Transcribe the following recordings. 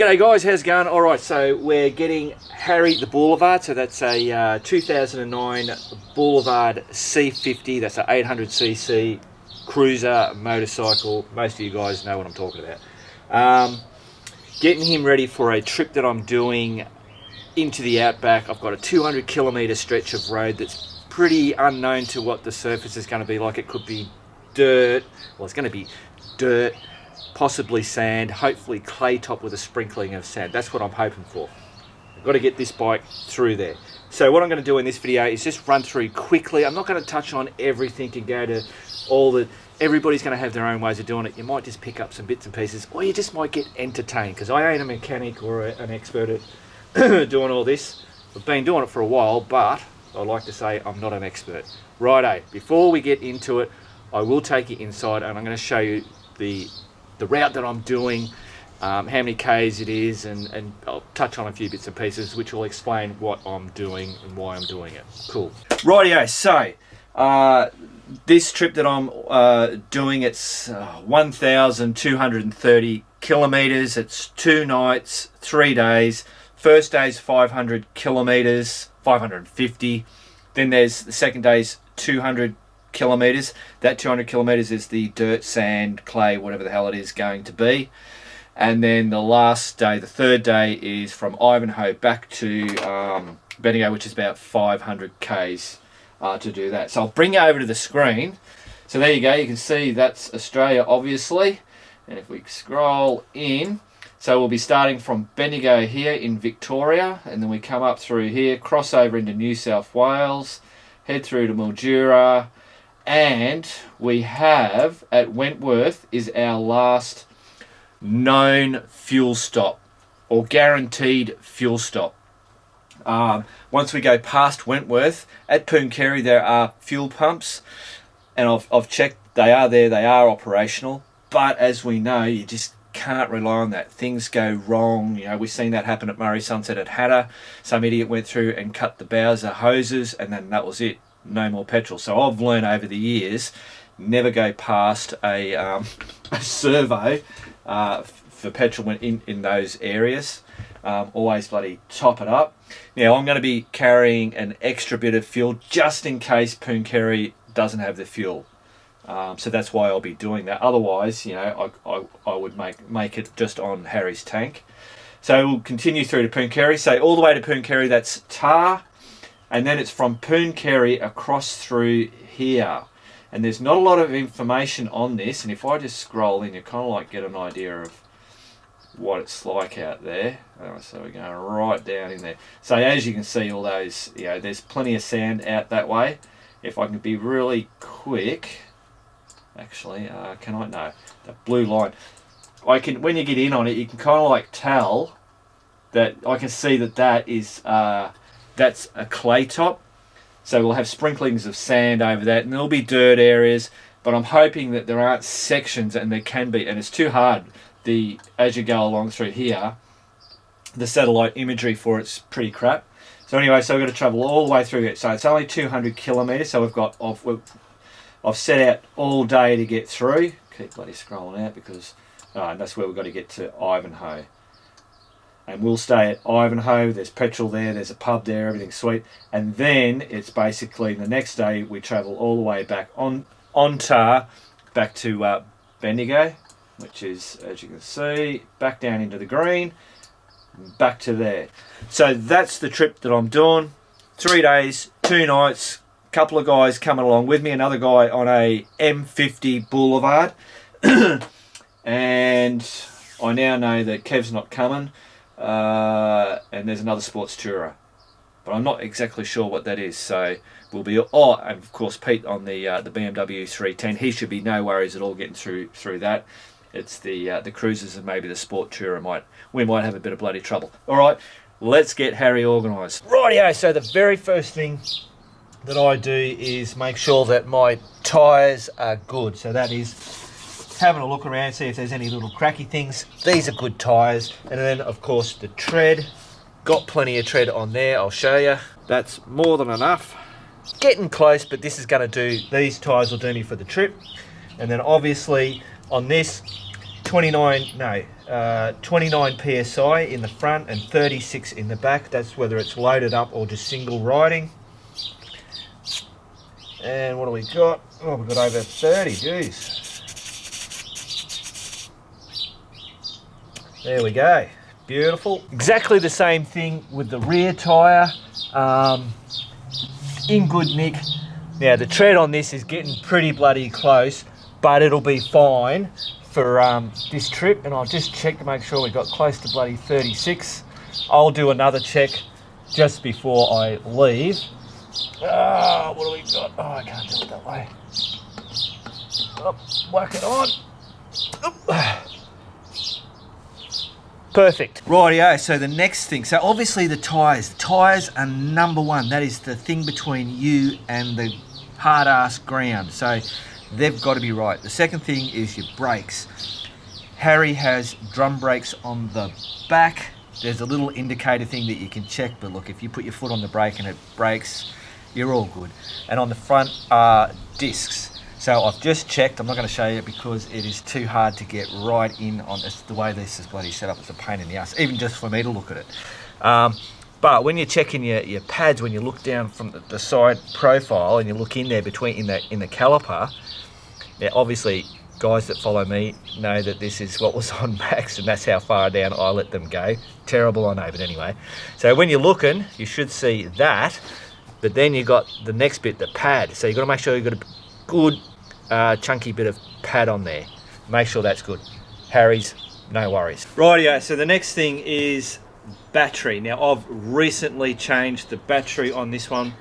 G'day guys, how's it going? Alright, so we're getting Harry the Boulevard, so that's a 2009 Boulevard C50, that's an 800cc cruiser motorcycle. Most of you guys know what I'm talking about. Getting him ready for a trip that I'm doing into the Outback. I've got a 200 kilometre stretch of road that's pretty unknown to what the surface is going to be like. It could be dirt, well it's going to be dirt, possibly sand, hopefully clay top with a sprinkling of sand. That's what I'm hoping for. I've got to get this bike through there. So what I'm going to do in this video is just run through quickly. I'm not going to touch on everything and go to all the... Everybody's going to have their own ways of doing it. You might just pick up some bits and pieces, or you just might get entertained, because I ain't a mechanic or an expert at doing all this. I've been doing it for a while, but I'd like to say I'm not an expert. Righto, before we get into it, I will take you inside and I'm going to show you the route that I'm doing, how many Ks it is, and I'll touch on a few bits and pieces which will explain what I'm doing and why I'm doing it. Cool. Rightio, so this trip that I'm doing, it's 1,230 kilometers. It's 2 nights, 3 days. First day's 500 kilometers, 550. Then there's the second day's 200 kilometers. That 200 kilometers is the dirt, sand, clay, whatever the hell it is going to be. And then the last day, the third day, is from Ivanhoe back to Bendigo, which is about 500 Ks to do that. So I'll bring you over to the screen. So there you go, you can see that's Australia, obviously. And if we scroll in, so we'll be starting from Bendigo here in Victoria, and then we come up through here, cross over into New South Wales, head through to Mildura, and we have at Wentworth is our last known fuel stop, or guaranteed fuel stop. Once we go past Wentworth, at Pooncarie there are fuel pumps, and I've checked, they are there, they are operational, but as we know, you just can't rely on that. Things go wrong. You know, we've seen that happen at Murray Sunset at Hatta. Some idiot went through and cut the Bowser hoses, and then that was it. No more petrol. So I've learned over the years, never go past a servo for petrol in those areas. Always bloody top it up. Now I'm going to be carrying an extra bit of fuel just in case Pooncarie doesn't have the fuel. So that's why I'll be doing that. Otherwise, you know, I would make it just on Harry's tank. So we'll continue through to Pooncarie. So all the way to Pooncarie, that's tar. And then it's from Pooncarie across through here. And there's not a lot of information on this. And if I just scroll in, you kind of like get an idea of what it's like out there. So we're going right down in there. So as you can see, all those, you know, there's plenty of sand out that way. If I can be really quick, actually, can I? No, that blue line. I can, when you get in on it, you can kind of like tell that I can see that is that's a clay top. So we'll have sprinklings of sand over that, and there'll be dirt areas, but I'm hoping that there aren't sections, and there can be, and it's too hard. As you go along through here, the satellite imagery for it's pretty crap. So anyway, so we've got to travel all the way through it. So it's only 200 kilometres, so I've set out all day to get through. Keep bloody scrolling out because and that's where we've got to get to Ivanhoe. And we'll stay at Ivanhoe. There's petrol there, there's a pub there, everything's sweet. And then it's basically the next day we travel all the way back on tar back to Bendigo, which is, as you can see, back down into the green, back to there. So that's the trip that I'm doing. 3 days, 2 nights, couple of guys coming along with me, another guy on a M50 Boulevard. And I now know that Kev's not coming. And there's another sports tourer, but I'm not exactly sure what that is. So we'll be, and of course Pete on the BMW 310. He should be no worries at all getting through that. It's the cruisers and maybe the sport tourer we might have a bit of bloody trouble. All right, let's get Harry organised. Rightio. So the very first thing that I do is make sure that my tyres are good. So that is having a look around, see if there's any little cracky things. These are good tyres. And then of course the tread, got plenty of tread on there. I'll show you. That's more than enough. Getting close, but this is going to do, these tyres will do me for the trip. And then obviously on this 29 psi in the front and 36 in the back. That's whether it's loaded up or just single riding. And what do we got? Oh, we've got over 30, geez. There we go, beautiful. Exactly the same thing with the rear tyre, in good nick. Now the tread on this is getting pretty bloody close, but it'll be fine for this trip. And I'll just check to make sure we got close to bloody 36. I'll do another check just before I leave. What do we got? Oh, I can't do it that way. Oh, whack it on. Oh. Perfect. Rightio, so the next thing, so obviously the tyres are number one. That is the thing between you and the hard ass ground. So they've got to be right. The second thing is your brakes. Harry has drum brakes on the back. There's a little indicator thing that you can check, but look, if you put your foot on the brake and it brakes, you're all good. And on the front are discs. So I've just checked. I'm not going to show you because it is too hard to get right in on this. The way this is bloody set up, it's a pain in the ass, even just for me to look at it. But when you're checking your pads, when you look down from the side profile and you look in there in the caliper, now obviously guys that follow me know that this is what was on max, and that's how far down I let them go. Terrible, I know, but anyway. So when you're looking, you should see that, but then you got the next bit, the pad. So you've got to make sure you've got a good chunky bit of pad on there. Make sure that's good. Harry's, no worries. Rightio, so the next thing is battery. Now I've recently changed the battery on this one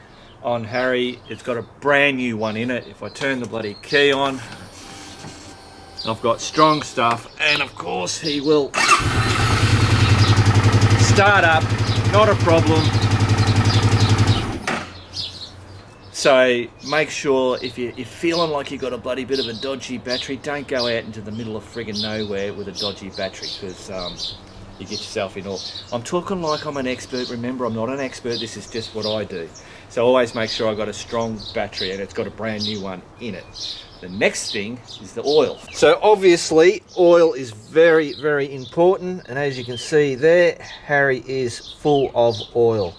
on Harry. It's got a brand new one in it. If I turn the bloody key on, I've got strong stuff, and of course he will start up, not a problem. So make sure if you're feeling like you've got a bloody bit of a dodgy battery, don't go out into the middle of friggin' nowhere with a dodgy battery, because you get yourself in all. I'm talking like I'm an expert. Remember, I'm not an expert. This is just what I do. So always make sure I've got a strong battery and it's got a brand new one in it. The next thing is the oil. So obviously oil is very, very important. And as you can see there, Harry is full of oil.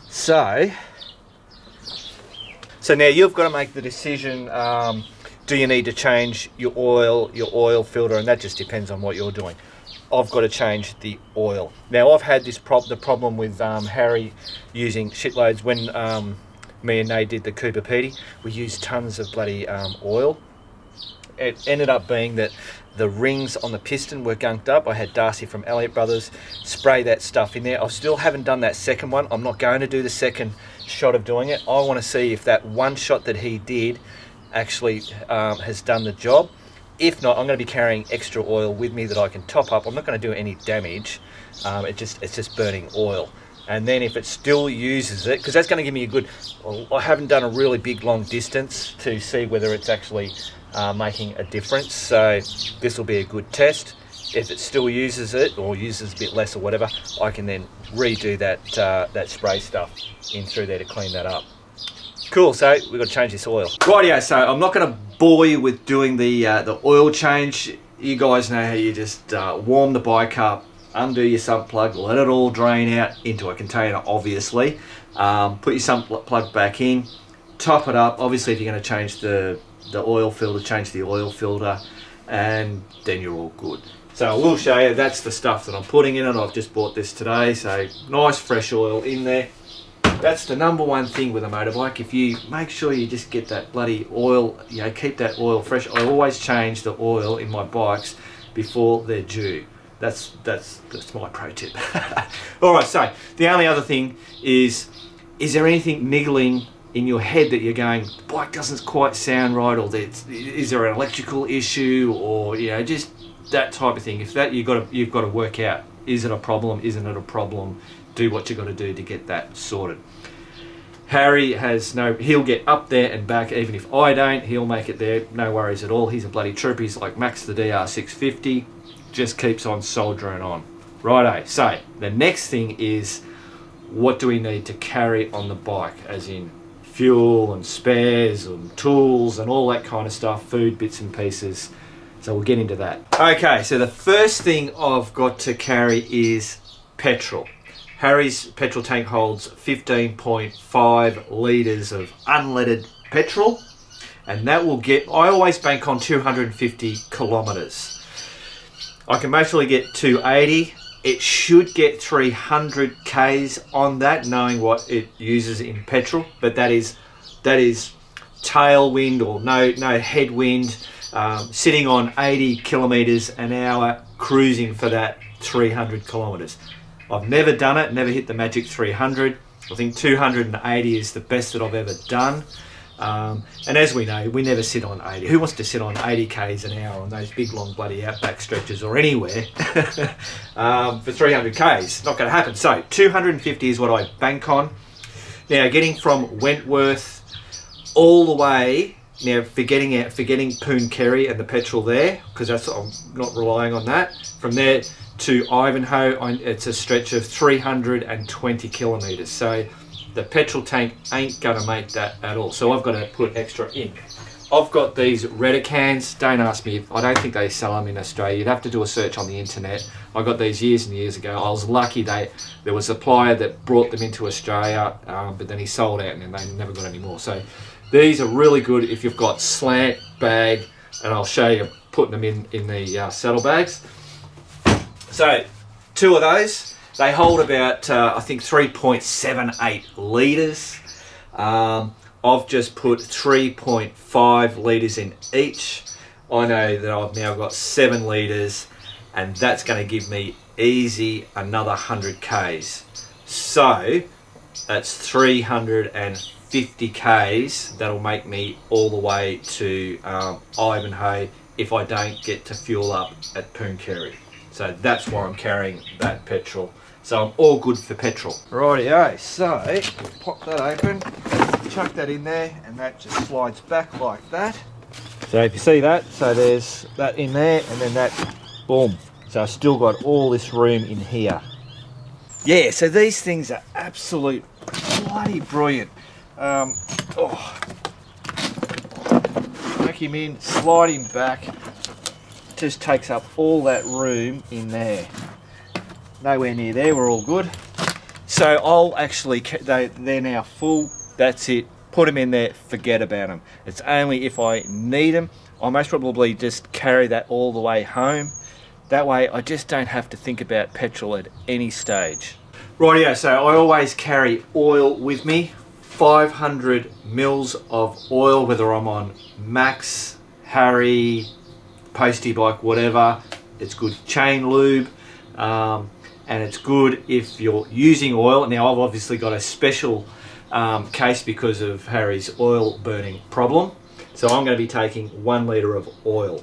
So now you've got to make the decision, do you need to change your oil filter, and that just depends on what you're doing. I've got to change the oil. Now I've had the problem with Harry using shitloads. When me and Nate did the Cooper Petey, we used tons of bloody oil. It ended up being that the rings on the piston were gunked up. I had Darcy from Elliott Brothers spray that stuff in there. I still haven't done that second one. I'm not going to do the second shot of doing it. I want to see if that one shot that he did actually has done the job. If not, I'm going to be carrying extra oil with me that I can top up. I'm not going to do any damage. It's just burning oil. And then if it still uses it, because that's going to give me a good, I haven't done a really big long distance to see whether it's actually making a difference. So this will be a good test. If it still uses it, or uses a bit less or whatever, I can then redo that spray stuff in through there to clean that up. Cool, so we've got to change this oil. Rightio, so I'm not going to bore you with doing the oil change. You guys know how you just warm the bike up, undo your sump plug, let it all drain out into a container, obviously. Put your sump plug back in, top it up. Obviously, if you're going to change the oil filter, change the oil filter, and then you're all good. So I will show you, that's the stuff that I'm putting in it. I've just bought this today, so nice fresh oil in there. That's the number one thing with a motorbike. If you make sure you just get that bloody oil, keep that oil fresh. I always change the oil in my bikes before they're due. That's my pro tip. All right, so the only other thing is there anything niggling in your head that you're going, the bike doesn't quite sound right, or is there an electrical issue, or just that type of thing? If that you've got to work out, is it a problem, isn't it a problem? Do what you got to do to get that sorted. Harry he'll get up there and back. Even if I don't, he'll make it there, no worries at all. He's a bloody trooper. He's like Max the DR C50, just keeps on soldiering on. Righto, so the next thing is, what do we need to carry on the bike, as in fuel and spares and tools and all that kind of stuff, food, bits and pieces. So we'll get into that. Okay, so the first thing I've got to carry is petrol. Harry's petrol tank holds 15.5 litres of unleaded petrol, and that will get, I always bank on 250 kilometres. I can mostly get 280. It should get 300 Ks on that, knowing what it uses in petrol, but that is tailwind or no headwind, sitting on 80 kilometres an hour, cruising for that 300 kilometres. I've never done it, never hit the magic 300. I think 280 is the best that I've ever done. And as we know, we never sit on 80. Who wants to sit on 80 Ks an hour on those big long bloody Outback stretches or anywhere for 300 Ks? Not going to happen. So 250 is what I bank on. Now getting from Wentworth all the way, now forgetting Poonkerry and the petrol there, because I'm not relying on that. From there to Ivanhoe, it's a stretch of 320 kilometres. So the petrol tank ain't going to make that at all. So I've got to put extra in. I've got these Redder cans. Don't ask me, I don't think they sell them in Australia. You'd have to do a search on the internet. I got these years and years ago. I was lucky there was a supplier that brought them into Australia, but then he sold out and then they never got any more. So these are really good if you've got slant bag, and I'll show you putting them in the saddlebags. So 2 of those, they hold about I think 3.78 litres. I've just put 3.5 litres in each. I know that I've now got 7 litres, and that's going to give me easy another 100 Ks. So that's 350 Ks. That'll make me all the way to Ivanhoe if I don't get to fuel up at Poonkerry. So that's why I'm carrying that petrol. So I'm all good for petrol. Rightio, so pop that open, chuck that in there, and that just slides back like that. So if you see that, so there's that in there, and then that, boom. So I've still got all this room in here. Yeah, so these things are absolute bloody brilliant. Pack him in, slide him back. Just takes up all that room in there. Nowhere near there, we're all good. So I'll actually, they're now full, that's it. Put them in there, forget about them. It's only if I need them. I'll most probably just carry that all the way home. That way I just don't have to think about petrol at any stage. Rightio, so I always carry oil with me. 500 mils of oil, whether I'm on Max, Harry, Postie bike, whatever. It's good chain lube, and it's good if you're using oil. Now I've obviously got a special case because of Harry's oil burning problem, so I'm going to be taking 1 litre of oil.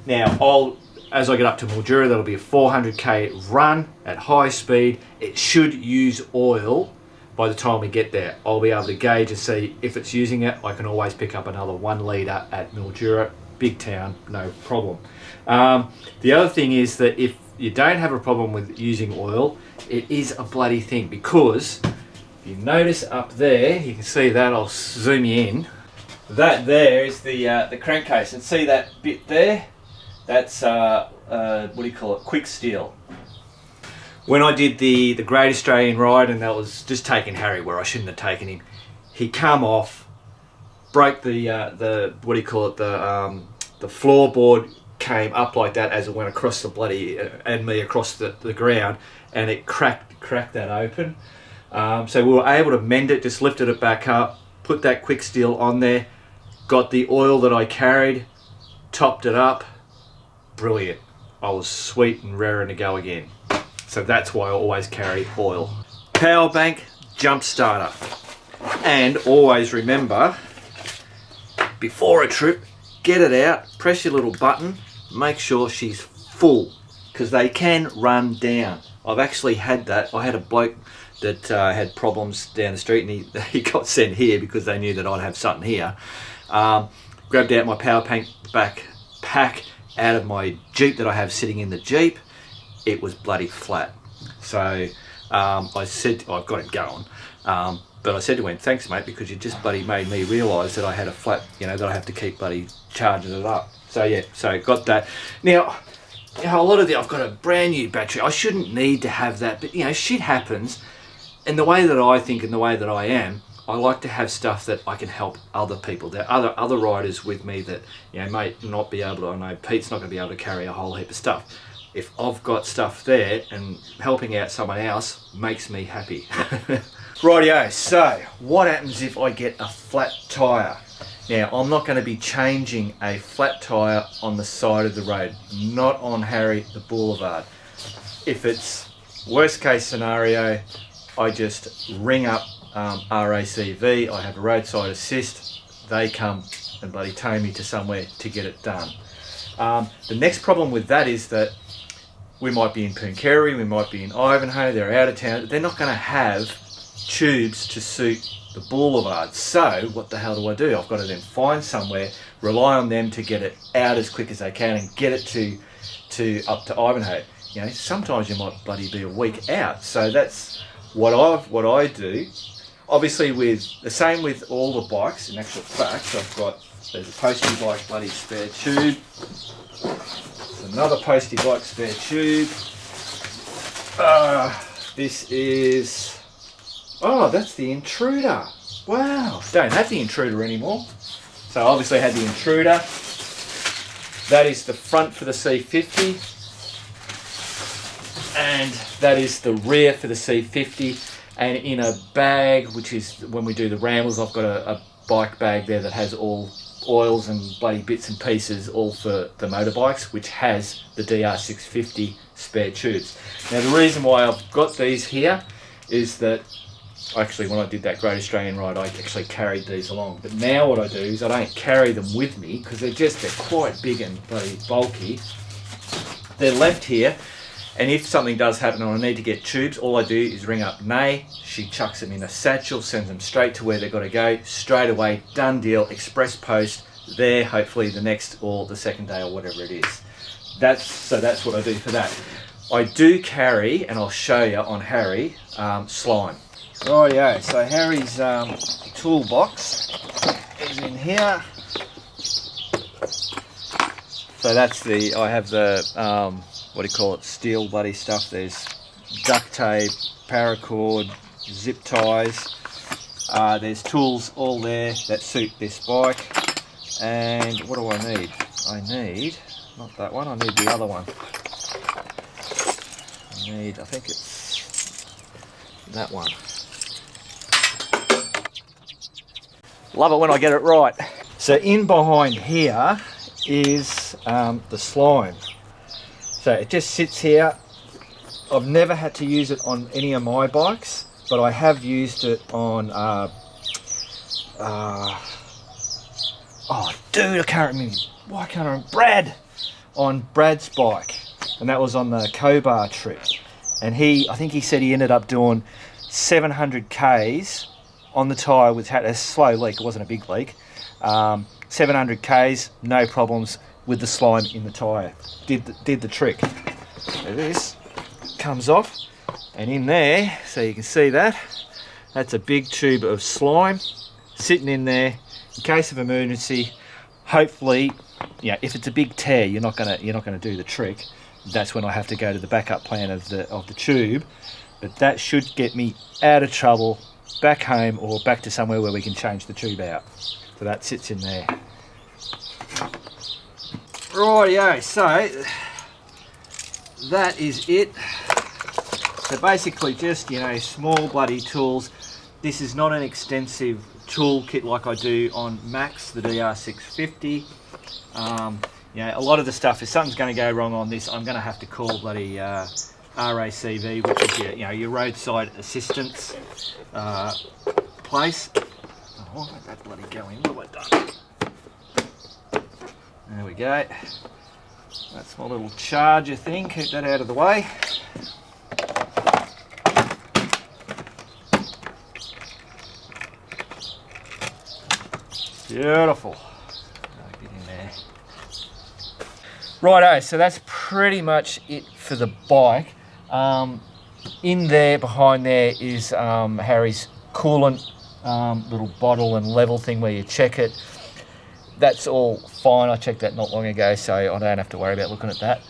Now as I get up to Mildura, that'll be a 400k run at high speed. It should use oil by the time we get there. I'll be able to gauge and see if it's using it. I can always pick up another 1 litre at Mildura. Big town, no problem. The other thing is that if you don't have a problem with using oil, it is a bloody thing, because if you notice up there, you can see that, I'll zoom you in. That there is the crankcase, and see that bit there? That's what do you call it? Quick steel. When I did the Great Australian Ride, and that was just taking Harry where I shouldn't have taken him, he come off, broke the what do you call it, the floorboard came up like that as it went across the bloody and me across the ground, and it cracked that open. So we were able to mend it, just lifted it back up, put that quick steel on there, got the oil that I carried, topped it up, brilliant. I was sweet and raring to go again. So that's why I always carry oil. Power bank, jump starter, and always remember, before a trip, get it out, press your little button, make sure she's full, because they can run down. I've actually had that. I had a bloke that had problems down the street, and he got sent here because they knew that I'd have something here. Grabbed out my power bank pack out of my Jeep that I have sitting in the Jeep. It was bloody flat. So I said, I've got it going. But I said to him, thanks mate, because you just bloody made me realise that I had a flat, that I have to keep bloody charging it up. So yeah, so got that. Now, a lot of I've got a brand new battery. I shouldn't need to have that, but shit happens. And the way that I think and the way that I am, I like to have stuff that I can help other people. There are other riders with me that may not be able to. I know Pete's not going to be able to carry a whole heap of stuff. If I've got stuff there and helping out someone else makes me happy. Rightio, so what happens if I get a flat tyre? Now, I'm not going to be changing a flat tyre on the side of the road, not on Harry the Boulevard. If it's worst case scenario, I just ring up RACV, I have a roadside assist, they come and bloody tow me to somewhere to get it done. The next problem with that is that we might be in Pooncarie, we might be in Ivanhoe, they're out of town, they're not going to have tubes to suit the boulevard. So what the hell do I do? I've got to then find somewhere, rely on them to get it out as quick as they can and get it to up to Ivanhoe. Sometimes you might bloody be a week out. So that's what I do. Obviously the same with all the bikes. In actual fact, there's a postie bike bloody spare tube. There's another postie bike spare tube. This is, that's the intruder. Wow, don't have the intruder anymore. So obviously I had the intruder. That is the front for the C50. And that is the rear for the C50. And in a bag, which is when we do the rambles, I've got a bike bag there that has all oils and bloody bits and pieces, all for the motorbikes, which has the DR650 spare tubes. Now the reason why I've got these here is that actually when I did that Great Australian Ride, I actually carried these along. But now what I do is I don't carry them with me because they're quite big and bloody bulky. They're left here. And if something does happen and I need to get tubes, all I do is ring up Nay. She chucks them in a satchel, sends them straight to where they've got to go. Straight away, done deal, express post, there hopefully the next or the second day or whatever it is. That's what I do for that. I do carry, and I'll show you on Harry, slime. Rightio, so Harry's toolbox is in here. So that's I have the, what do you call it, steel bloody stuff. There's duct tape, paracord, zip ties. There's tools all there that suit this bike. And what do I need? I need, not that one, I need the other one. I think it's that one. Love it when I get it right. So in behind here is the slime. So it just sits here. I've never had to use it on any of my bikes, but I have used it on, I can't remember. Why can't I remember? Brad! On Brad's bike. And that was on the Cobar trip. And I think he said he ended up doing 700 Ks on the tyre with a slow leak. It wasn't a big leak. 700 Ks, no problems with the slime in the tyre. Did the trick. So this comes off, and in there, so you can see that's a big tube of slime sitting in there in case of emergency. Hopefully, if it's a big tear, you're not gonna do the trick. That's when I have to go to the backup plan of the tube. But that should get me out of trouble, back home or back to somewhere where we can change the tube out. So that sits in there. Rightio, so that is it. So basically just, small bloody tools. This is not an extensive toolkit like I do on Max, the DR650. A lot of the stuff, if something's going to go wrong on this, I'm going to have to call bloody RACV, which is your roadside assistance place. Oh, why won't that bloody go in? What have I done? There we go. That's my little charger thing. Keep that out of the way. Beautiful. Get in there. Righto, so that's pretty much it for the bike. In there, behind there is Harry's coolant little bottle and level thing where you check it. that's all fine. I checked that not long ago, so I don't have to worry about looking at that.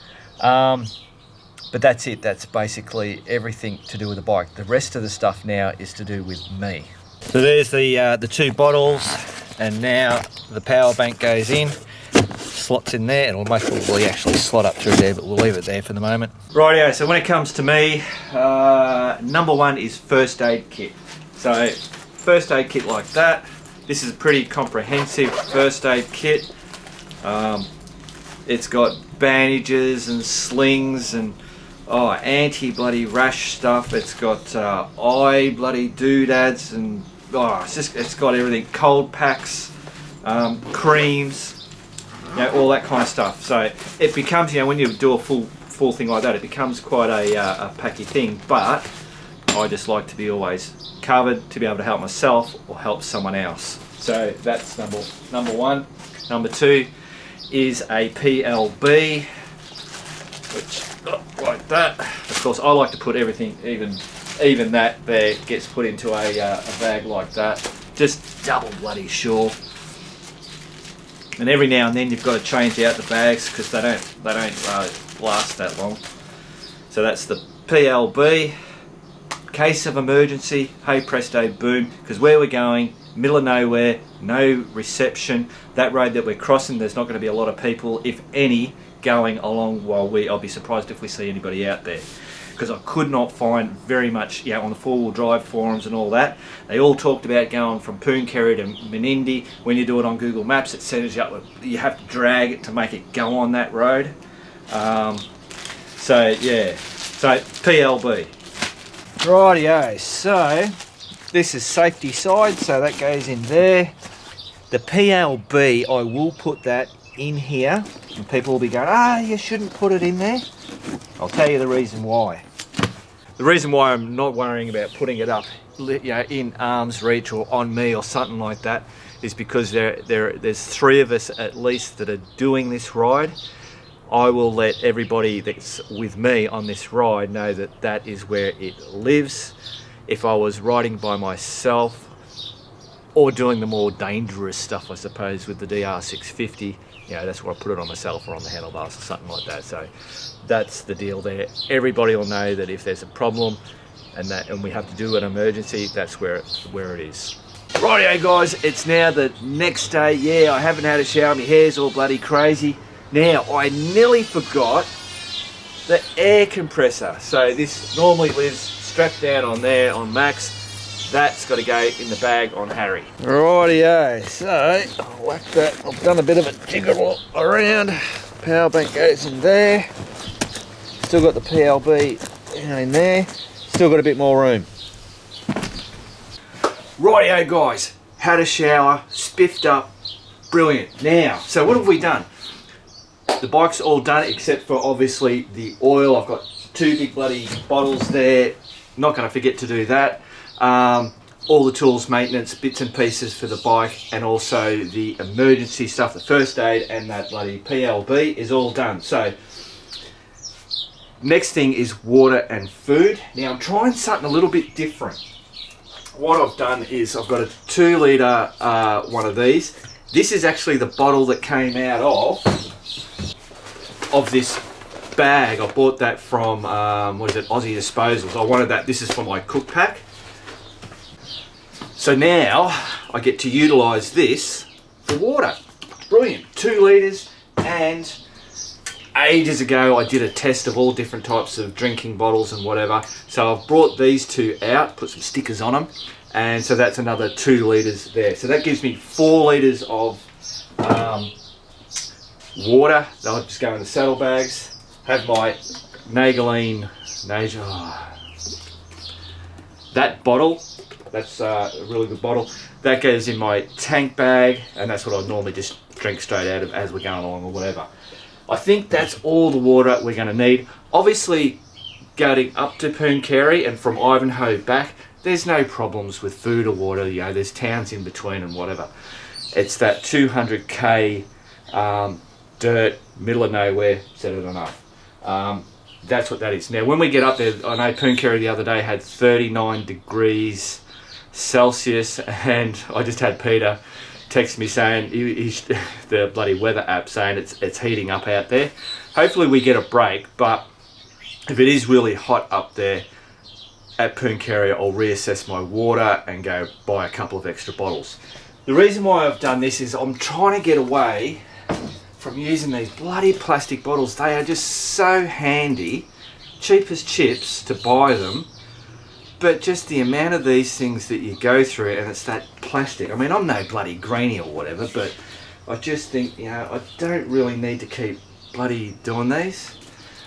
But that's it. That's basically everything to do with the bike. The rest of the stuff now is to do with me. So there's the 2 bottles, and now the power bank goes in, slots in there. It'll most probably actually slot up through there, but we'll leave it there for the moment. Rightio, so when it comes to me, number 1 is first aid kit. So first aid kit like that. This is a pretty comprehensive first aid kit. It's got bandages and slings and anti-bloody rash stuff. It's got eye bloody doodads and it's got everything. Cold packs, creams, all that kind of stuff. So it becomes, when you do a full thing like that, it becomes quite a packy thing. But I just like to be always covered to be able to help myself or help someone else. So that's number 1. Number 2 is a PLB, which like that. Of course, I like to put everything, even that there gets put into a bag like that. Just double bloody sure. And every now and then you've got to change out the bags because they don't last that long. So that's the PLB. Case of emergency, hey presto boom, because where we're going, middle of nowhere, no reception. That road that we're crossing, there's not going to be a lot of people, if any, going along while I'll be surprised if we see anybody out there. Because I could not find very much, on the 4-wheel drive forums and all that. They all talked about going from Pooncarie to Menindee. When you do it on Google Maps, it says you have to drag it to make it go on that road. So PLB. Rightio, so this is safety side, so that goes in there. The PLB, I will put that in here, and people will be going, you shouldn't put it in there. I'll tell you the reason why. The reason why I'm not worrying about putting it up in arm's reach or on me or something like that is because there's 3 of us at least that are doing this ride. I will let everybody that's with me on this ride know that that is where it lives. If I was riding by myself or doing the more dangerous stuff, I suppose, with the DR650, that's where I put it on myself or on the handlebars or something like that. So that's the deal there. Everybody will know that if there's a problem and we have to do an emergency, that's where it is. Rightio guys, it's now the next day. I haven't had a shower, my hair's all bloody crazy. Now, I nearly forgot the air compressor. So this normally lives strapped down on there on Max. That's got to go in the bag on Harry. Rightio, so I'll whack that. I've done a bit of a jiggle around. Power bank goes in there. Still got the PLB in there. Still got a bit more room. Rightio guys, had a shower, spiffed up, brilliant. Now, so what have we done? The bike's all done except for obviously the oil. I've got 2 big bloody bottles there. Not going to forget to do that. All the tools, maintenance, bits and pieces for the bike, and also the emergency stuff, the first aid and that bloody PLB is all done. So next thing is water and food. Now I'm trying something a little bit different. What I've done is I've got a 2 litre one of these. This is actually the bottle that came out of this bag. I bought that from Aussie Disposals. I wanted that. This is for my cook pack. So now I get to utilise this for water. Brilliant. 2 litres, and ages ago I did a test of all different types of drinking bottles and whatever. So I've brought these 2 out, put some stickers on them, and so that's another 2 litres there. So that gives me 4 litres of water. I'll just go in the saddlebags. Have my Nageline, that bottle. That's a really good bottle. That goes in my tank bag, and that's what I normally just drink straight out of as we're going along or whatever. I think that's all the water we're going to need. Obviously, going up to Pooncarie and from Ivanhoe back, there's no problems with food or water. There's towns in between and whatever. It's that 200k dirt, middle of nowhere, said it enough. That's what that is. Now, when we get up there, I know Pooncarie the other day had 39 degrees Celsius, and I just had Peter texted me saying the bloody weather app saying it's heating up out there. Hopefully we get a break, but if it is really hot up there at Pooncarie, I'll reassess my water and go buy a couple of extra bottles. The reason why I've done this is I'm trying to get away from using these bloody plastic bottles. They are just so handy, cheap as chips to buy them, but just the amount of these things that you go through, and it's that plastic. I mean, I'm no bloody greenie or whatever, but I just think, you know, I don't really need to keep bloody doing these.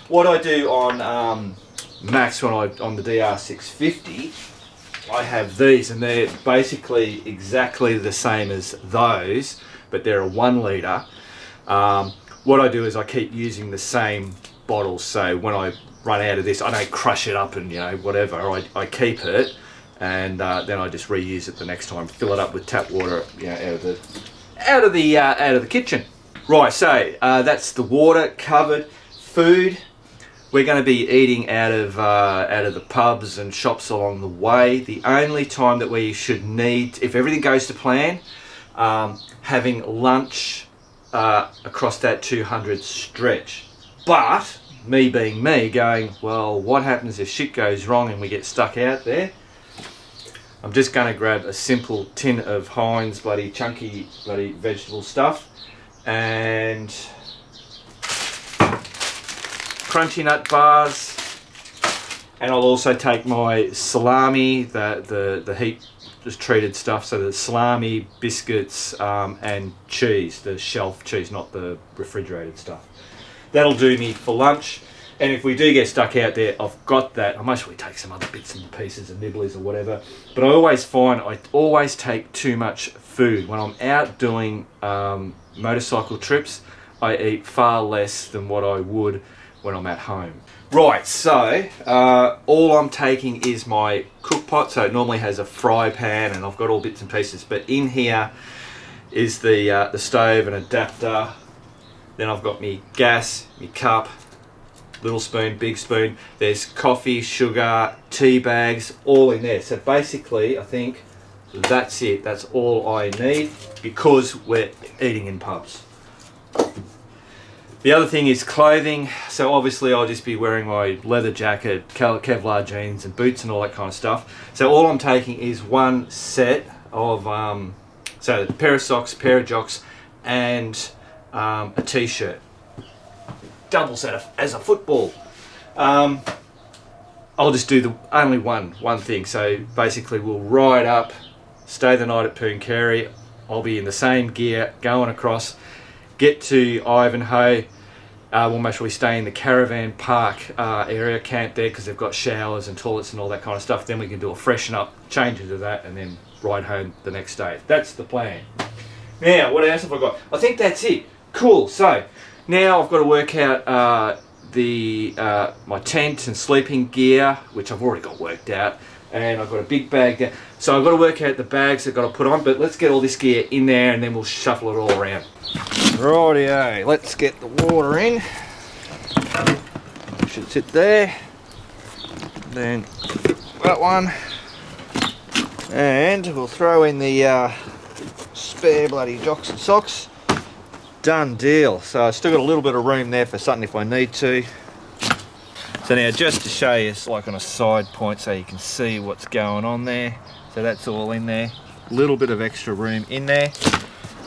What I do on Max on the DR650, I have these, and they're basically exactly the same as those, but they're a 1 litre. What I do is I keep using the same bottles, so when I run out of this, I don't crush it up and, you know, whatever. I keep it, and then I just reuse it the next time. Fill it up with tap water, you know, out of the kitchen. Right, so that's the water covered. Food, we're going to be eating out of the pubs and shops along the way. The only time that we should need, if everything goes to plan, having lunch across that 200 stretch. But me being me, going, well, what happens if shit goes wrong and we get stuck out there? I'm just going to grab a simple tin of Heinz bloody chunky bloody vegetable stuff and crunchy nut bars, and I'll also take my salami, the heat just treated stuff, so the salami, biscuits, and cheese, the shelf cheese, not the refrigerated stuff. That'll do me for lunch, and if we do get stuck out there, I've got that. I mostly take some other bits and pieces and nibblies or whatever, but I always find I always take too much food. When I'm out doing motorcycle trips, I eat far less than what I would when I'm at home. Right, so all I'm taking is my cook pot. So it normally has a fry pan, and I've got all bits and pieces, but in here is the stove and adapter. Then I've got me gas, me cup, little spoon, big spoon. There's coffee, sugar, tea bags, all in there. So basically, I think that's it. That's all I need, because we're eating in pubs. The other thing is clothing. So obviously I'll just be wearing my leather jacket, Kevlar jeans and boots and all that kind of stuff. So all I'm taking is one set of, so a pair of socks, pair of jocks, and a t-shirt. Double set as a football. I'll just do only one thing. So basically we'll ride up, stay the night at Pooncarie. I'll be in the same gear going across. Get to Ivanhoe, we'll make sure we stay in the caravan park area, camp there, because they've got showers and toilets and all that kind of stuff. Then we can do a freshen up, change into that, and then ride home the next day. That's the plan. Now, what else have I got? I think that's it. Cool. So now I've got to work out my tent and sleeping gear, which I've already got worked out, and I've got a big bag there. So I've got to work out the bags I've got to put on, but let's get all this gear in there and then we'll shuffle it all around. Rightio, let's get the water in. Should sit there. Then that one. And we'll throw in the spare bloody jocks and socks. Done deal. So I've still got a little bit of room there for something if I need to. So now, just to show you, it's like on a side point so you can see what's going on there. So that's all in there. A little bit of extra room in there.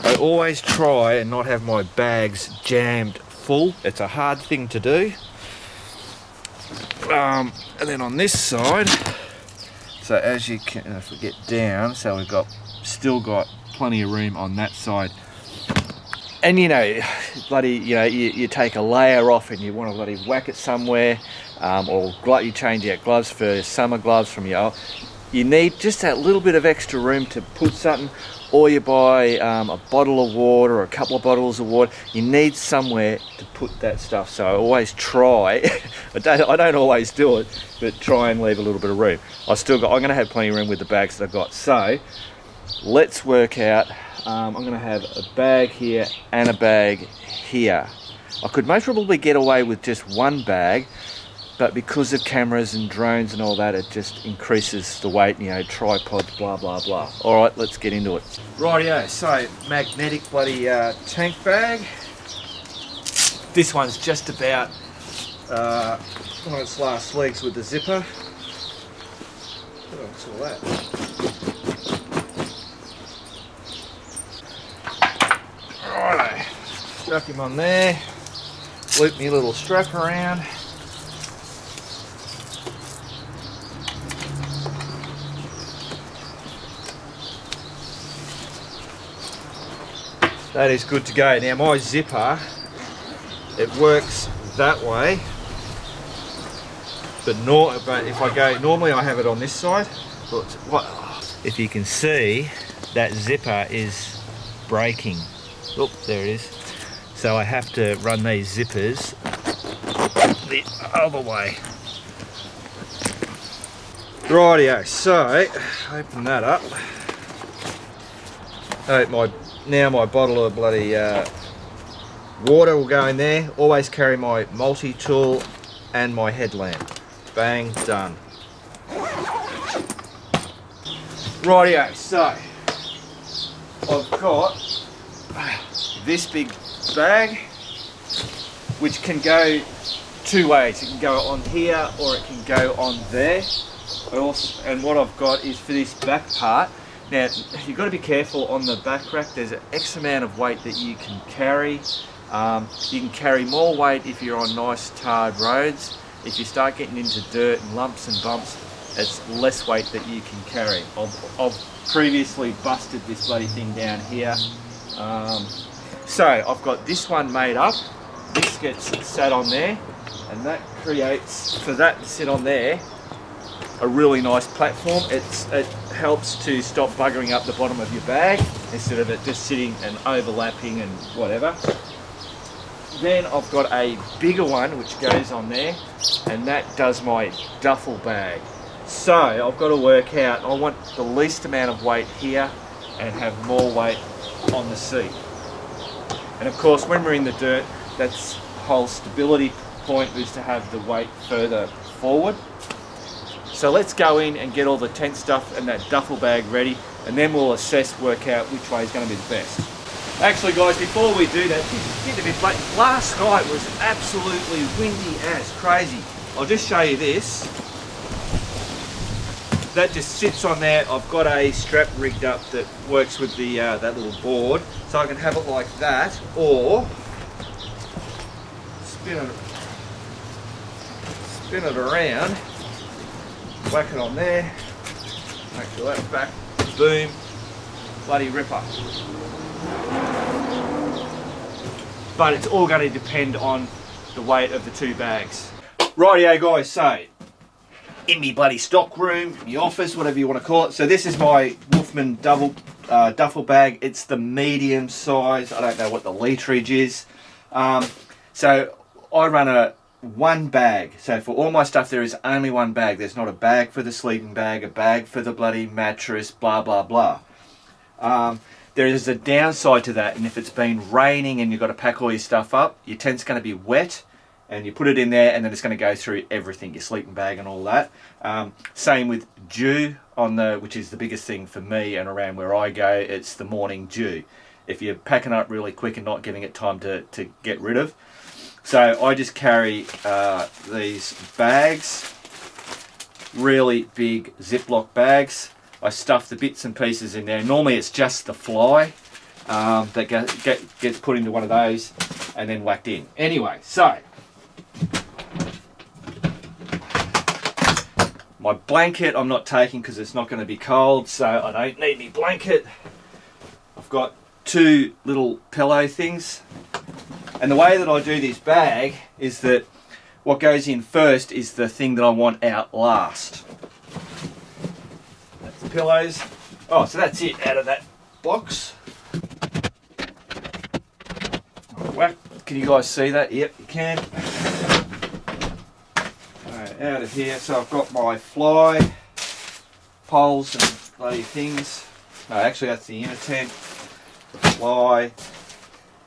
I always try and not have my bags jammed full. It's a hard thing to do. And then on this side, so as you can, if we get down, so we've still got plenty of room on that side. And you know, bloody, you know, you take a layer off and you want to bloody whack it somewhere, or you change out gloves for summer gloves from your old. You need just that little bit of extra room to put something, or you buy a bottle of water or a couple of bottles of water. You need somewhere to put that stuff. So I always try, I don't always do it, but try and leave a little bit of room. I'm going to have plenty of room with the bags that I've got. So let's work out. I'm going to have a bag here and a bag here. I could most probably get away with just one bag, but because of cameras and drones and all that, it just increases the weight, you know, tripods, blah, blah, blah. All right, let's get into it. Rightio, so magnetic bloody tank bag. This one's just about on its last legs with the zipper. Oh, what's all that? Righto, strap him on there, loop me little strap around. That is good to go. Now my zipper, it works that way, but if I go, normally I have it on this side, but if you can see, that zipper is breaking. Oh, there it is. So I have to run these zippers the other way. Rightio, so open that up. Now my bottle of bloody water will go in there. Always carry my multi-tool and my headlamp. Bang, done. Rightio, so I've got this big bag, which can go two ways. It can go on here or it can go on there. And what I've got is for this back part. Now, you've got to be careful on the back rack. There's an X amount of weight that you can carry. You can carry more weight if you're on nice tarred roads. If you start getting into dirt and lumps and bumps, it's less weight that you can carry. I've previously busted this bloody thing down here. So I've got this one made up. This gets sat on there, and that creates, for that to sit on there, a really nice platform. It helps to stop buggering up the bottom of your bag instead of it just sitting and overlapping and whatever. Then I've got a bigger one which goes on there, and that does my duffel bag. So I've got to work out, I want the least amount of weight here and have more weight on the seat. And of course when we're in the dirt, that's the whole stability point, is to have the weight further forward. So let's go in and get all the tent stuff and that duffel bag ready, and then we'll work out which way is going to be the best. Actually guys, before we do that, get a bit late. Last night was absolutely windy as crazy. I'll just show you this. That just sits on there. I've got a strap rigged up that works with the that little board, so I can have it like that, or spin it around, whack it on there, make sure that's back, boom, bloody ripper. But it's all going to depend on the weight of the two bags. Rightio guys, so in me bloody stock room, my office, whatever you want to call it. So this is my Wolfman duffel bag. It's the medium size. I don't know what the literage is. So I run one bag. So for all my stuff there is only one bag. There's not a bag for the sleeping bag, a bag for the bloody mattress, blah blah blah. There is a downside to that, and if it's been raining and you've got to pack all your stuff up, your tent's going to be wet, and you put it in there and then it's going to go through everything, your sleeping bag and all that. Same with dew on which is the biggest thing for me and around where I go, it's the morning dew. If you're packing up really quick and not giving it time to get rid of. So I just carry these bags, really big Ziploc bags. I stuff the bits and pieces in there. Normally it's just the fly that gets put into one of those and then whacked in. Anyway, so my blanket I'm not taking because it's not going to be cold, so I don't need my blanket. I've got two little pillow things. And the way that I do this bag is that what goes in first is the thing that I want out last. That's the pillows. Oh, so that's it out of that box. Whack. Can you guys see that? Yep, you can. Out of here, so I've got my fly poles and bloody things. No, actually that's the inner tent. The fly.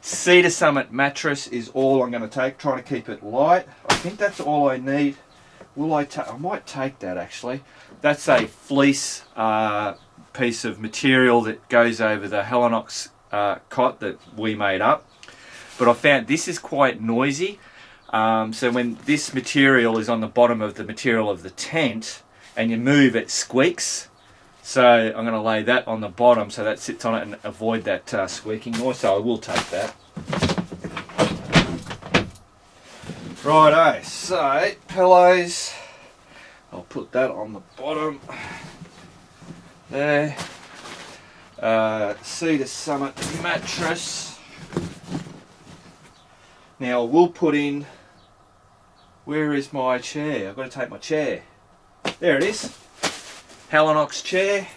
Cedar Summit mattress is all I'm going to take, trying to keep it light. I think that's all I need. I might take that actually. That's a fleece piece of material that goes over the Helinox cot that we made up. But I found this is quite noisy. So when this material is on the bottom of the material of the tent and you move, it squeaks. So I'm going to lay that on the bottom so that sits on it and avoid that squeaking noise. So I will take that. Righto, so pillows. I'll put that on the bottom. There. Cedar Summit mattress. Now we'll put in. Where is my chair? I've got to take my chair. There it is. Helinox chair.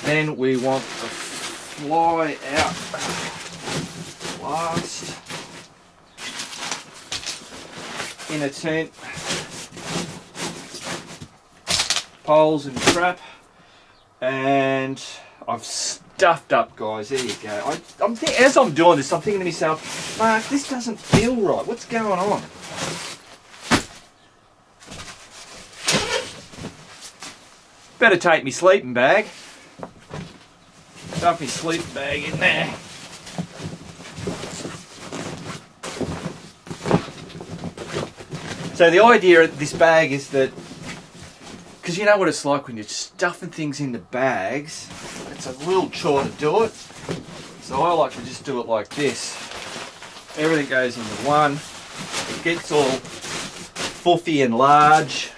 Then we want the fly out last. Inner tent. Poles and trap. And I've stuffed up, guys. There you go. I'm thinking, as I'm doing this, I'm thinking to myself, Mark, this doesn't feel right. What's going on? Better take me sleeping bag. Stuff my sleeping bag in there. So the idea of this bag is that, because you know what it's like when you're stuffing things into bags, it's a little chore to do it. So I like to just do it like this. Everything goes into one. It gets all fluffy and large.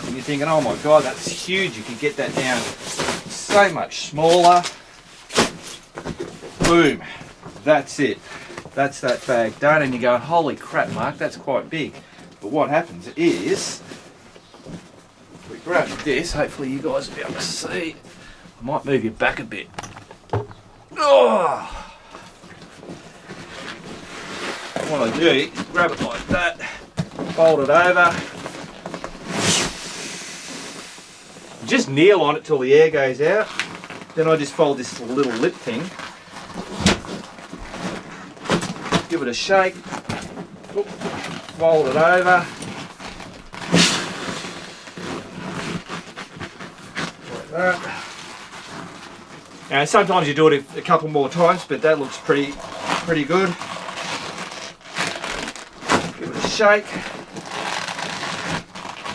And you're thinking, oh my God, that's huge. You could get that down so much smaller. Boom. That's it. That's that bag done. And you're going, holy crap, Mark, that's quite big. But what happens is, if we grab this, hopefully you guys will be able to see. I might move you back a bit. Oh. What I do is grab it like that, fold it over, just kneel on it till the air goes out. Then I just fold this little lip thing, give it a shake, fold it over, like that. Now sometimes you do it a couple more times, but that looks pretty good. Give it a shake,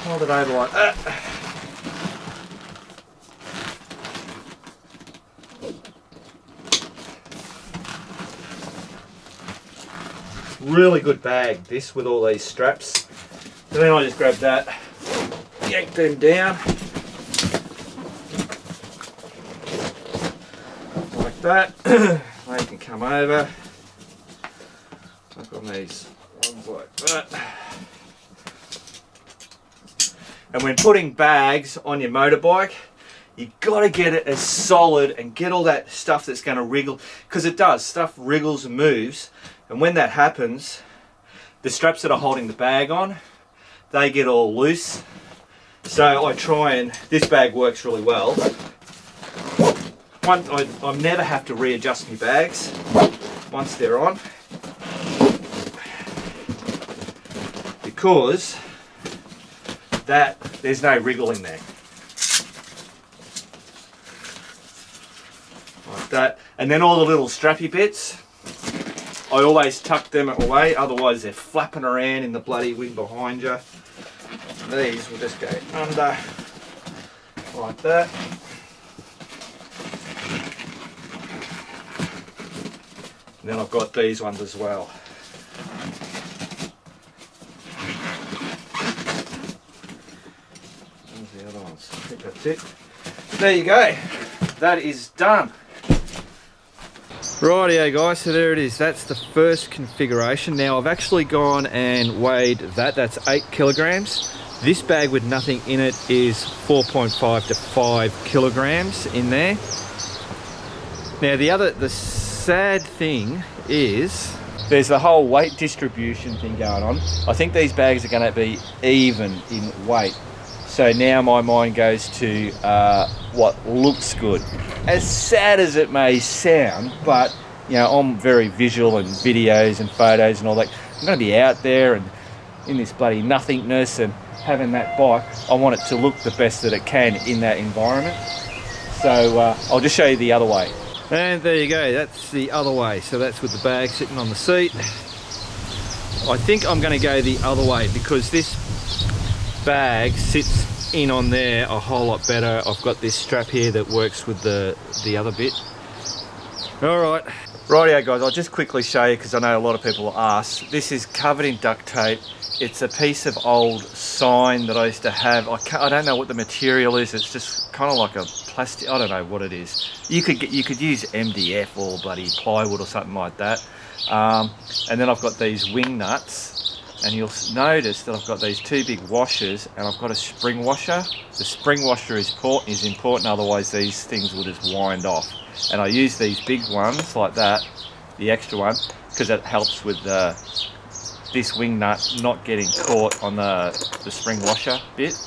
fold it over like that. Really good bag, this, with all these straps. And then I just grab that, yank them down, like that. They can come over, like on these ones like that. And when putting bags on your motorbike, you got to get it as solid and get all that stuff that's going to wriggle, because it does, stuff wriggles and moves. And when that happens, the straps that are holding the bag on, they get all loose. So I try, and this bag works really well. I never have to readjust my bags once they're on, because there's no wriggling there. Like that. And then all the little strappy bits, I always tuck them away, otherwise they're flapping around in the bloody wind behind you. These will just go under, like that. And then I've got these ones as well. There's the other ones. I think that's it. There you go. That is done. Rightio guys, so there it is. That's the first configuration. Now I've actually gone and weighed that. That's 8 kilograms. This bag with nothing in it is 4.5 to 5 kilograms in there. Now the sad thing is there's the whole weight distribution thing going on. I think these bags are going to be even in weight. So now my mind goes to what looks good. As sad as it may sound, but you know, I'm very visual and videos and photos and all that. I'm going to be out there and in this bloody nothingness and having that bike, I want it to look the best that it can in that environment. So I'll just show you the other way. And there you go, that's the other way. So that's with the bag sitting on the seat. I think I'm going to go the other way because this bag sits in on there a whole lot better. I've got this strap here that works with the other bit. Alright, rightio guys, I'll just quickly show you because I know a lot of people will ask. This is covered in duct tape. It's a piece of old sign that I used to have. I don't know what the material is. It's just kind of like a plastic. I don't know what it is. You could use MDF or bloody plywood or something like that. And then I've got these wing nuts, and you'll notice that I've got these two big washers, and I've got a spring washer. The spring washer is important, otherwise these things will just wind off. And I use these big ones like that, the extra one, because it helps with this wing nut not getting caught on the spring washer bit.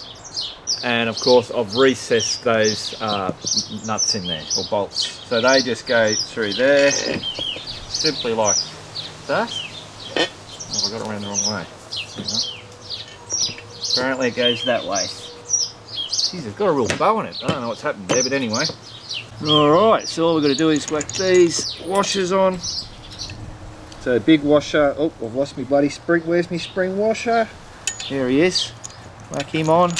And of course I've recessed those nuts in there, or bolts, so they just go through there simply like that. Oh, I got it around the wrong way. Apparently it goes that way. Jeez, it's got a real bow in it. I don't know what's happened there, but anyway. Alright, so all we've got to do is whack these washers on. So big washer. Oh, I've lost my bloody spring. Where's my spring washer? There he is. Whack him on.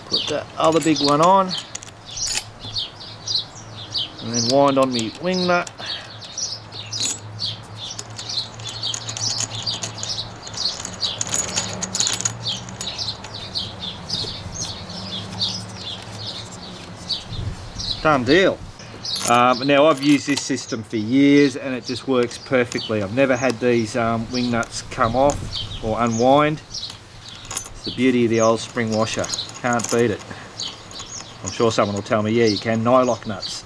Put that other big one on. And then wind on my wing nut. Done deal. Now I've used this system for years and it just works perfectly. I've never had these wing nuts come off or unwind. It's the beauty of the old spring washer. Can't beat it. I'm sure someone will tell me, yeah, you can nylock nuts.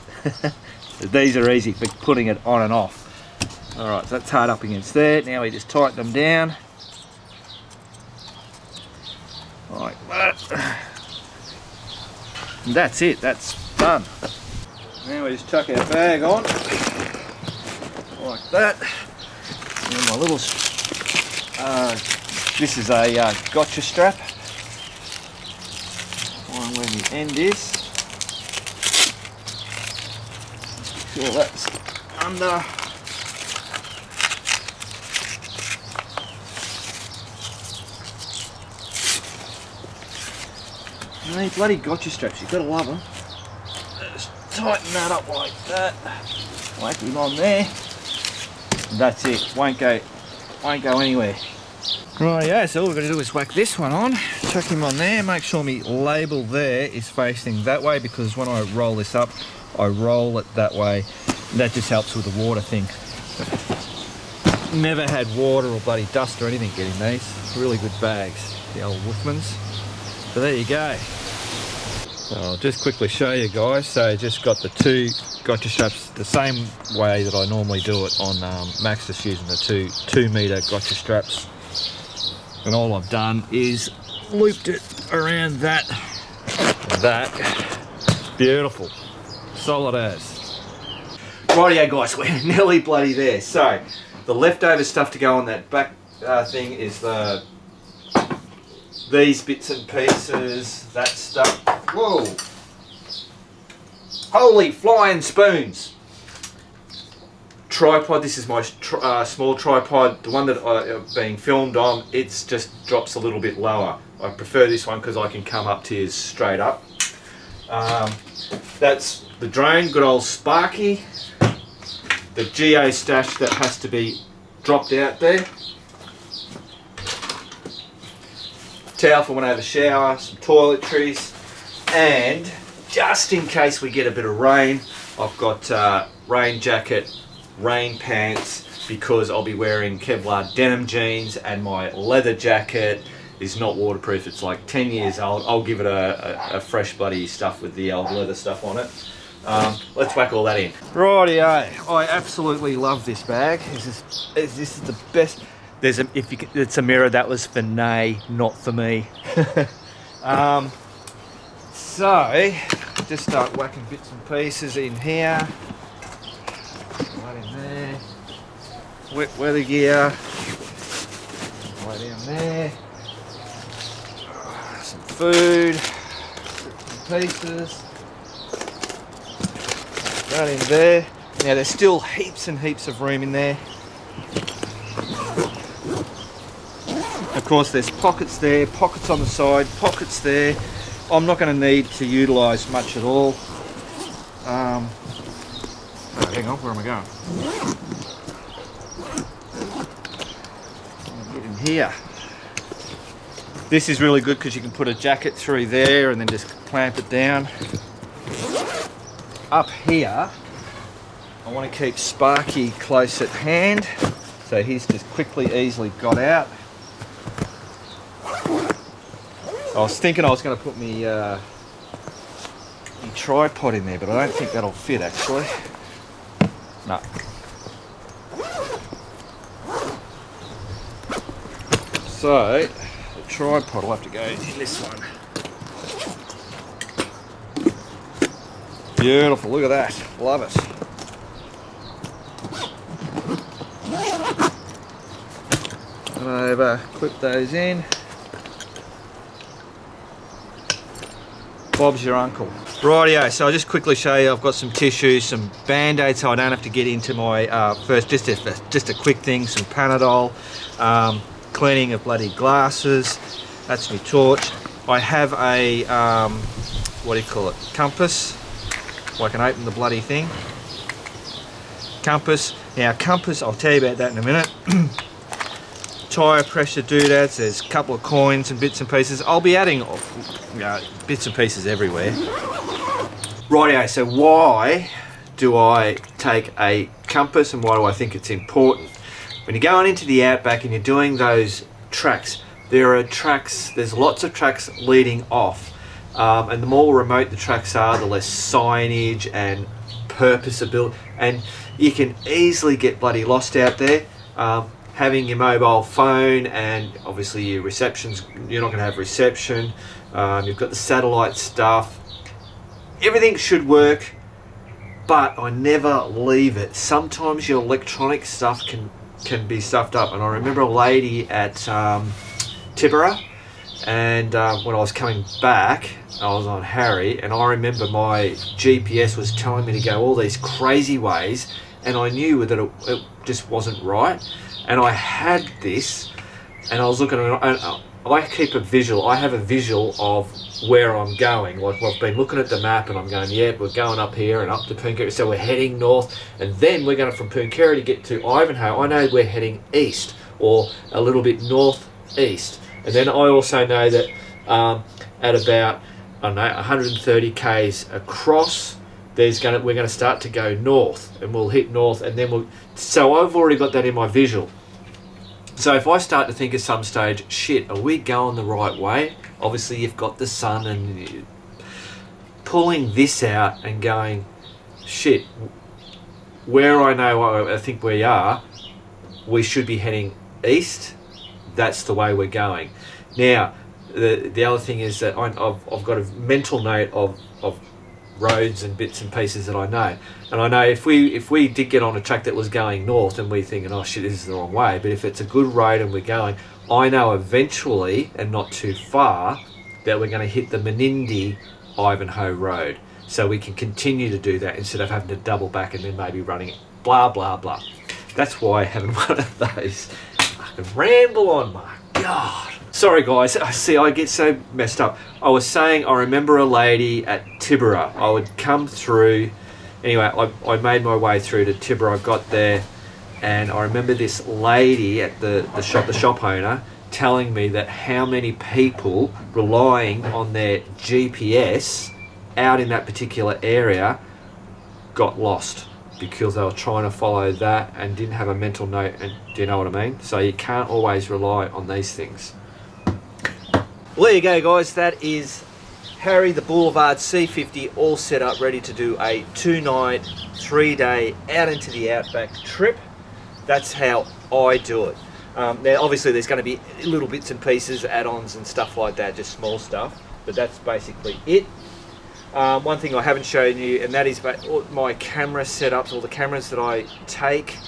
These are easy for putting it on and off. Alright, so that's hard up against there. Now we just tighten them down. Like that. And that's it, that's done. Now we just chuck our bag on, like that. And my little, this is a gotcha strap. Find where the end is. Make sure that's under. And these bloody gotcha straps, you've got to love them. Just tighten that up like that. Whack him on there. And that's it. Won't go anywhere. Right, yeah, so all we've got to do is whack this one on, chuck him on there, make sure my label there is facing that way, because when I roll this up, I roll it that way. That just helps with the water thing. Never had water or bloody dust or anything getting these. Really good bags, the old Wolfmans. So there you go. So I'll just quickly show you guys. So just got the two gotcha straps the same way that I normally do it on Max, just using the 2 meter gotcha straps. And all I've done is looped it around that. Beautiful. Solid as. Rightio guys, we're nearly bloody there. So the leftover stuff to go on that back thing is these bits and pieces, that stuff. Whoa! Holy flying spoons! Tripod, this is my small tripod, the one that I'm being filmed on, it just drops a little bit lower. I prefer this one because I can come up to you straight up. That's the drone, good old Sparky. The geo stash that has to be dropped out there. Towel for when I have a shower, some toiletries, and just in case we get a bit of rain, I've got rain jacket, rain pants, because I'll be wearing Kevlar denim jeans and my leather jacket is not waterproof. It's like 10 years old. I'll give it a fresh bloody stuff with the old leather stuff on it. Let's whack all that in. Rightio, I absolutely love this bag. This is the best. It's a mirror that was for Nay, not for me. So just start whacking bits and pieces in here. Right in there. Wet weather gear. Way down there. Some food. Some pieces. Right in there. Now there's still heaps and heaps of room in there. Of course there's pockets there, pockets on the side, pockets there. I'm not going to need to utilise much at all. Oh, hang on, where am I going? I'll get in here. This is really good because you can put a jacket through there and then just clamp it down. Up here, I want to keep Sparky close at hand, so he's just quickly, easily got out. I was thinking I was going to put me tripod in there, but I don't think that'll fit actually. No. So, the tripod will have to go in this one. Beautiful, look at that, love it. And over, clip those in. Bob's your uncle. Rightio, so I'll just quickly show you, I've got some tissues, some band-aids so I don't have to get into my first, just a quick thing, some Panadol, cleaning of bloody glasses, that's my torch. I have a, what do you call it, compass, so I can open the bloody thing. Compass, now compass, I'll tell you about that in a minute. Tyre pressure doodads, there's a couple of coins and bits and pieces. I'll be adding bits and pieces everywhere. Rightio, so why do I take a compass and why do I think it's important? When you're going into the Outback and you're doing those tracks, there's lots of tracks leading off. And the more remote the tracks are, the less signage and purpose-ability. And you can easily get bloody lost out there. Having your mobile phone and obviously your receptions, you're not going to have reception. You've got the satellite stuff. Everything should work, but I never leave it. Sometimes your electronic stuff can be stuffed up. And I remember a lady at Tibera, and when I was coming back, I was on Harry, and I remember my GPS was telling me to go all these crazy ways, and I knew that it just wasn't right. And I had this, and I was looking at it, I keep a visual, I have a visual of where I'm going. Like I've been looking at the map and I'm going, yeah, we're going up here and up to Pooncarie, so we're heading north, and then we're going from Pooncarie to get to Ivanhoe. I know we're heading east, or a little bit northeast. And then I also know that at about, I don't know, 130 k's across, we're going to start to go north, and we'll hit north, and then so I've already got that in my visual. So if I start to think at some stage, shit, are we going the right way? Obviously you've got the sun, and pulling this out and going, shit, where I know I think we are, we should be heading east. That's the way we're going. Now, the other thing is that I've got a mental note of roads and bits and pieces that I know, and I know if we did get on a track that was going north and we're thinking, oh shit, this is the wrong way, but if it's a good road and we're going, I know eventually and not too far that we're going to hit the Menindee Ivanhoe road, so we can continue to do that instead of having to double back and then maybe running blah blah blah. That's why having one of those, I can ramble on, my god. Sorry guys, I get so messed up. I was saying, I remember a lady at Tibera. I would come through, anyway, I made my way through to Tibera. I got there, and I remember this lady at the shop owner, telling me that how many people relying on their GPS out in that particular area got lost because they were trying to follow that and didn't have a mental note. And do you know what I mean? So you can't always rely on these things. Well, there you go guys, that is Harry the Boulevard C50 all set up, ready to do a 2-night, 3-day out into the Outback trip. That's how I do it. Now obviously there's going to be little bits and pieces, add-ons and stuff like that, just small stuff, but that's basically it. One thing I haven't shown you, and that is my camera setups, all the cameras that I take,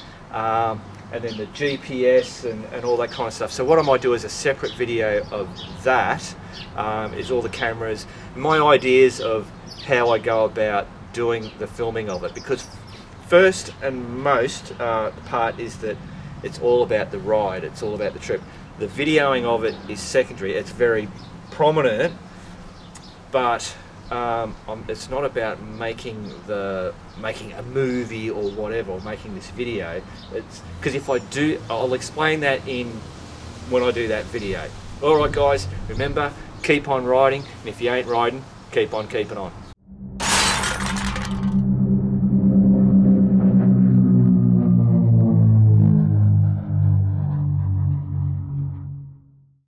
and then the GPS and all that kind of stuff. So what I might do is a separate video of that, is all the cameras, my ideas of how I go about doing the filming of it, because first and most part is that it's all about the ride, it's all about the trip. The videoing of it is secondary, it's very prominent, but it's not about making a movie or whatever, or making this video. It's because if I do, I'll explain that when I do that video. Alright guys, remember, keep on riding, and if you ain't riding, keep on keeping on.